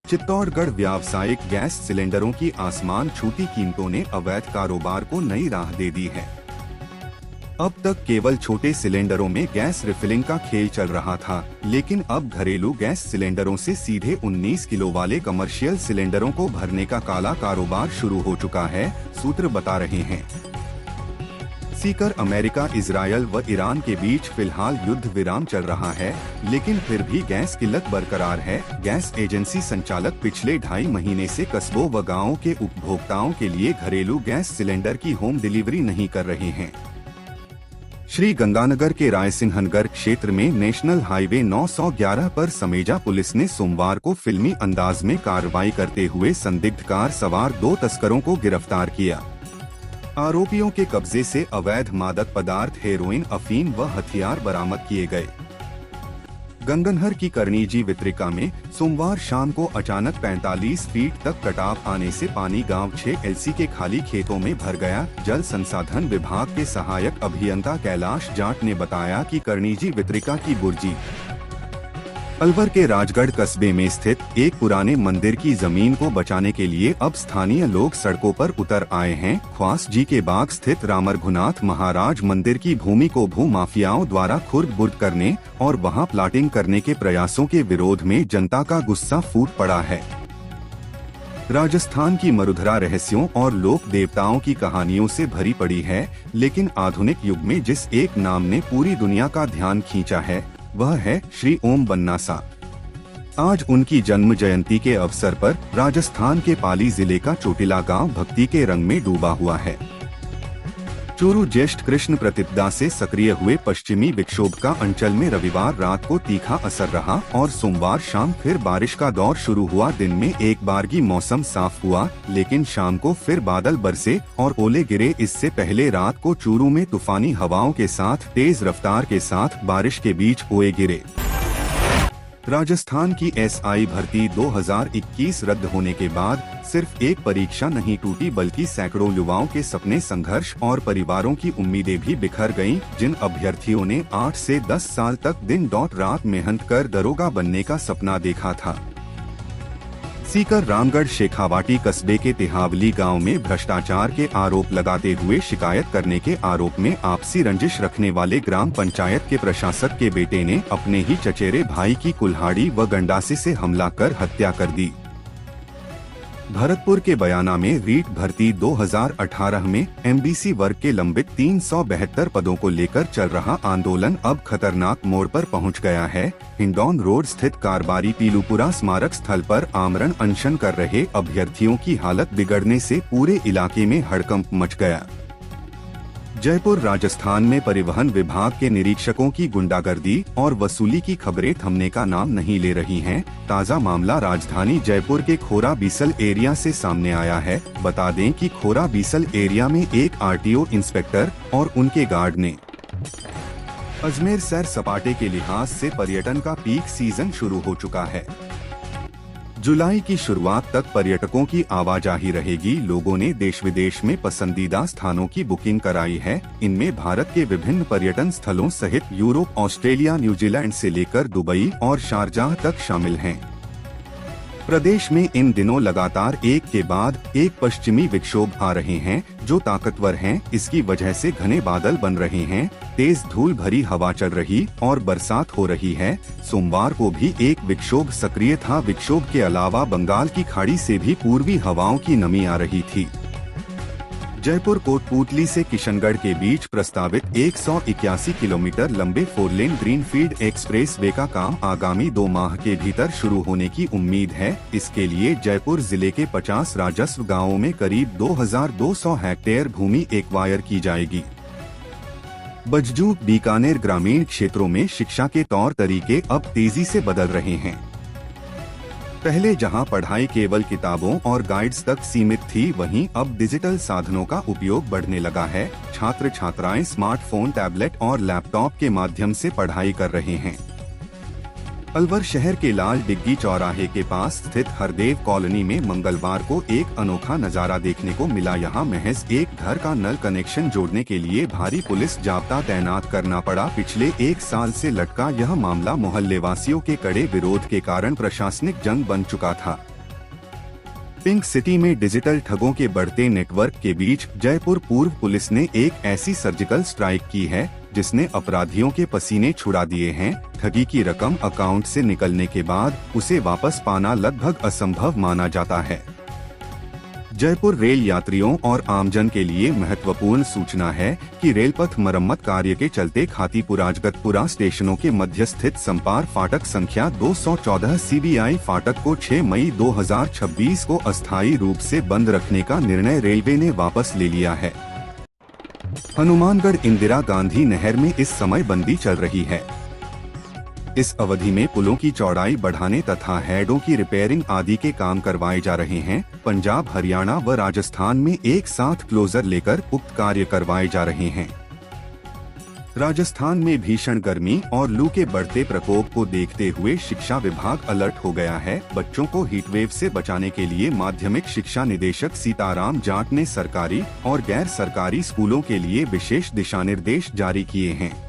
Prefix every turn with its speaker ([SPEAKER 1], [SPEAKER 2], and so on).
[SPEAKER 1] चित्तौड़गढ़ व्यावसायिक गैस सिलेंडरों की आसमान छूती कीमतों ने अवैध कारोबार को नई राह दे दी है। अब तक केवल छोटे सिलेंडरों में गैस रिफिलिंग का खेल चल रहा था, लेकिन अब घरेलू गैस सिलेंडरों से सीधे 19 किलो वाले कमर्शियल सिलेंडरों को भरने का काला कारोबार शुरू हो चुका है, सूत्र बता रहे हैं। सीकर अमेरिका, इजरायल व ईरान के बीच फिलहाल युद्ध विराम चल रहा है, लेकिन फिर भी गैस किल्लत बरकरार है। गैस एजेंसी संचालक पिछले 2.5 महीने से कस्बों व गांवों के उपभोक्ताओं के लिए घरेलू गैस सिलेंडर की होम डिलीवरी नहीं कर रहे हैं। श्री गंगानगर के रायसिंहनगर क्षेत्र में नेशनल हाईवे 911 पर समेजा पुलिस ने सोमवार को फिल्मी अंदाज में कार्रवाई करते हुए संदिग्ध कार सवार 2 तस्करों को गिरफ्तार किया। आरोपियों के कब्जे से अवैध मादक पदार्थ, हेरोइन, अफीम व हथियार बरामद किए गए। गंगनहर की करनीजी वितरिका में सोमवार शाम को अचानक 45 फीट तक कटाव आने से पानी गांव 6 एलसी के खाली खेतों में भर गया। जल संसाधन विभाग के सहायक अभियंता कैलाश जाट ने बताया कि करनीजी वितरिका की बुर्जी अलवर के राजगढ़ कस्बे में स्थित एक पुराने मंदिर की जमीन को बचाने के लिए अब स्थानीय लोग सड़कों पर उतर आए हैं। ख्वास जी के बाग स्थित रामरघुनाथ महाराज मंदिर की भूमि को भू माफियाओं द्वारा खुर्द-बुर्द करने और वहां प्लाटिंग करने के प्रयासों के विरोध में जनता का गुस्सा फूट पड़ा है। राजस्थान की मरुधरा रहस्यों और लोक देवताओं की कहानियों से भरी पड़ी है, लेकिन आधुनिक युग में जिस एक नाम ने पूरी दुनिया का ध्यान खींचा है, वह है श्री ओम बन्नासा। आज उनकी जन्म जयंती के अवसर पर राजस्थान के पाली जिले का चोटिला गांव भक्ति के रंग में डूबा हुआ है। चूरू ज्येष्ठ कृष्ण प्रतिपदा से सक्रिय हुए पश्चिमी विक्षोभ का अंचल में रविवार रात को तीखा असर रहा और सोमवार शाम फिर बारिश का दौर शुरू हुआ। दिन में एक बारगी मौसम साफ हुआ, लेकिन शाम को फिर बादल बरसे और ओले गिरे। इससे पहले रात को चूरू में तूफानी हवाओं के साथ तेज रफ्तार के साथ बारिश के बीच ओले गिरे। राजस्थान की एसआई भर्ती 2021 रद्द होने के बाद सिर्फ एक परीक्षा नहीं टूटी, बल्कि सैकड़ों युवाओं के सपने, संघर्ष और परिवारों की उम्मीदें भी बिखर गईं। जिन अभ्यर्थियों ने 8 से 10 साल तक दिन रात मेहनत कर दरोगा बनने का सपना देखा था। सीकर रामगढ़ शेखावाटी कस्बे के तिहावली गांव में भ्रष्टाचार के आरोप लगाते हुए शिकायत करने के आरोप में आपसी रंजिश रखने वाले ग्राम पंचायत के प्रशासक के बेटे ने अपने ही चचेरे भाई की कुल्हाड़ी व गंडासे से हमला कर हत्या कर दी। भरतपुर के बयाना में रीट भर्ती 2018 में एमबीसी वर्ग के लंबित 372 पदों को लेकर चल रहा आंदोलन अब खतरनाक मोड़ पर पहुंच गया है। हिंडौन रोड स्थित कारबारी पीलूपुरा स्मारक स्थल पर आमरण अनशन कर रहे अभ्यर्थियों की हालत बिगड़ने से पूरे इलाके में हड़कंप मच गया। जयपुर राजस्थान में परिवहन विभाग के निरीक्षकों की गुंडागर्दी और वसूली की खबरें थमने का नाम नहीं ले रही हैं। ताज़ा मामला राजधानी जयपुर के खोरा बीसल एरिया से सामने आया है। बता दें कि खोरा बीसल एरिया में एक आरटीओ इंस्पेक्टर और उनके गार्ड ने अजमेर सैर सपाटे के लिहाज से पर्यटन का पीक सीजन शुरू हो चुका है। जुलाई की शुरुआत तक पर्यटकों की आवाजाही रहेगी। लोगों ने देश विदेश में पसंदीदा स्थानों की बुकिंग कराई है। इनमें भारत के विभिन्न पर्यटन स्थलों सहित यूरोप, ऑस्ट्रेलिया, न्यूजीलैंड से लेकर दुबई और शारजाह तक शामिल हैं। प्रदेश में इन दिनों लगातार एक के बाद एक पश्चिमी विक्षोभ आ रहे हैं, जो ताकतवर हैं। इसकी वजह से घने बादल बन रहे हैं, तेज धूल भरी हवा चल रही और बरसात हो रही है। सोमवार को भी एक विक्षोभ सक्रिय था। विक्षोभ के अलावा बंगाल की खाड़ी से भी पूर्वी हवाओं की नमी आ रही थी। जयपुर कोटपूतली से किशनगढ़ के बीच प्रस्तावित 181 किलोमीटर लंबे 4 लेन ग्रीनफील्ड एक्सप्रेस वे का काम आगामी 2 माह के भीतर शुरू होने की उम्मीद है। इसके लिए जयपुर जिले के 50 राजस्व गांवों में करीब 2200 हेक्टेयर भूमि एक्वायर की जाएगी। बजजू बीकानेर ग्रामीण क्षेत्रों में शिक्षा के तौर तरीके अब तेजी से बदल रहे हैं। पहले जहां पढ़ाई केवल किताबों और गाइड्स तक सीमित थी, वहीं अब डिजिटल साधनों का उपयोग बढ़ने लगा है। छात्र छात्राएं स्मार्टफोन, टैबलेट और लैपटॉप के माध्यम से पढ़ाई कर रहे हैं। अलवर शहर के लाल डिग्गी चौराहे के पास स्थित हरदेव कॉलोनी में मंगलवार को एक अनोखा नजारा देखने को मिला। यहां महज एक घर का नल कनेक्शन जोड़ने के लिए भारी पुलिस जाब्ता तैनात करना पड़ा। पिछले 1 साल से लटका यह मामला मोहल्लेवासियों के कड़े विरोध के कारण प्रशासनिक जंग बन चुका था। पिंक सिटी में डिजिटल ठगों के बढ़ते नेटवर्क के बीच जयपुर पूर्व पुलिस ने एक ऐसी सर्जिकल स्ट्राइक की है जिसने अपराधियों के पसीने छुड़ा दिए हैं। ठगी की रकम अकाउंट से निकलने के बाद उसे वापस पाना लगभग असंभव माना जाता है। जयपुर रेल यात्रियों और आमजन के लिए महत्वपूर्ण सूचना है कि रेलपथ मरम्मत कार्य के चलते खातीपुरा जगतपुरा स्टेशनों के मध्य स्थित संपार फाटक संख्या 214 CBI फाटक को 6 मई 2026 को अस्थायी रूप से बंद रखने का निर्णय रेलवे ने वापस ले लिया है। हनुमानगढ़ इंदिरा गांधी नहर में इस समय बंदी चल रही है। इस अवधि में पुलों की चौड़ाई बढ़ाने तथा हेडों की रिपेयरिंग आदि के काम करवाए जा रहे हैं। पंजाब, हरियाणा व राजस्थान में एक साथ क्लोजर लेकर उक्त कार्य करवाए जा रहे हैं। राजस्थान में भीषण गर्मी और लू के बढ़ते प्रकोप को देखते हुए शिक्षा विभाग अलर्ट हो गया है। बच्चों को हीटवेव से बचाने के लिए माध्यमिक शिक्षा निदेशक सीताराम जाट ने सरकारी और गैर सरकारी स्कूलों के लिए विशेष दिशा निर्देश जारी किए हैं।